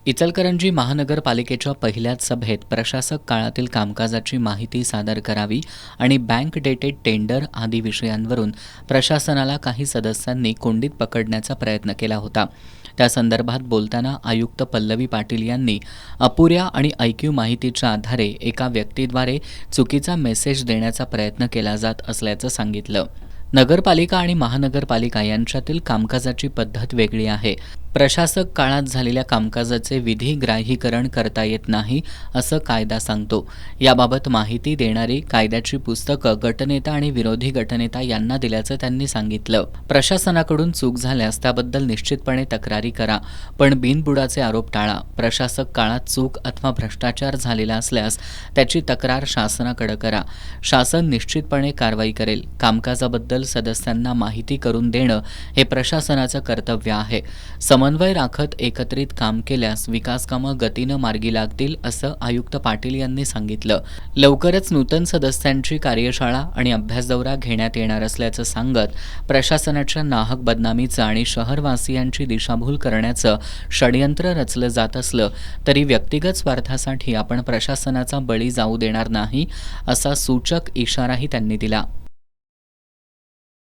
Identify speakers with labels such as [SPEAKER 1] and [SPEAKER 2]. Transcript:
[SPEAKER 1] इचलकरंजी महानगरपालिकेच्या पहिल्याच सभेत प्रशासक काळातील कामकाजाची माहिती सादर करावी आणि बँक डेटेड टेंडर आदी विषयांवरून प्रशासनाला काही सदस्यांनी कोंडीत पकडण्याचा प्रयत्न केला होता. त्या संदर्भात बोलताना आयुक्त पल्लवी पाटील यांनी अपुऱ्या आणि ऐकीव माहितीच्या आधारे एका व्यक्तीद्वारे चुकीचा मेसेज देण्याचा प्रयत्न केला जात असल्याचं सांगितलं. नगरपालिका आणि महानगरपालिका यांच्यातील कामकाजाची पद्धत वेगळी आहे. प्रशासक काळात झालेल्या कामकाजाचे विधिग्राहीकरण करता येत नाही असं कायदा सांगतो. याबाबत माहिती देणारी कायद्याची पुस्तकं गटनेता आणि विरोधी गटनेता यांना दिल्याचं त्यांनी सांगितलं. प्रशासनाकडून चूक झाल्यास त्याबद्दल निश्चितपणे तक्रारी करा, पण बिनबुडाचे आरोप टाळा. प्रशासक काळात चूक अथवा भ्रष्टाचार झालेला असल्यास त्याची तक्रार शासनाकडे करा. शासन निश्चितपणे कारवाई करेल. कामकाजाबद्दल सदस्यांना माहिती करून देणं हे प्रशासनाचं कर्तव्य आहे. समन्वय राखत एकत्रित काम केल्यास विकासकामं गतीनं मार्गी लागतील असं आयुक्त पाटील यांनी सांगितलं. लवकरच नूतन सदस्यांची कार्यशाळा आणि अभ्यास दौरा घेण्यात येणार असल्याचं सांगत प्रशासनाच्या नाहक बदनामीचं आणि शहरवासियांची दिशाभूल करण्याचं षडयंत्र रचलं जात असलं तरी व्यक्तिगत स्वार्थासाठी आपण प्रशासनाचा बळी जाऊ देणार नाही असा सूचक इशाराही त्यांनी दिला.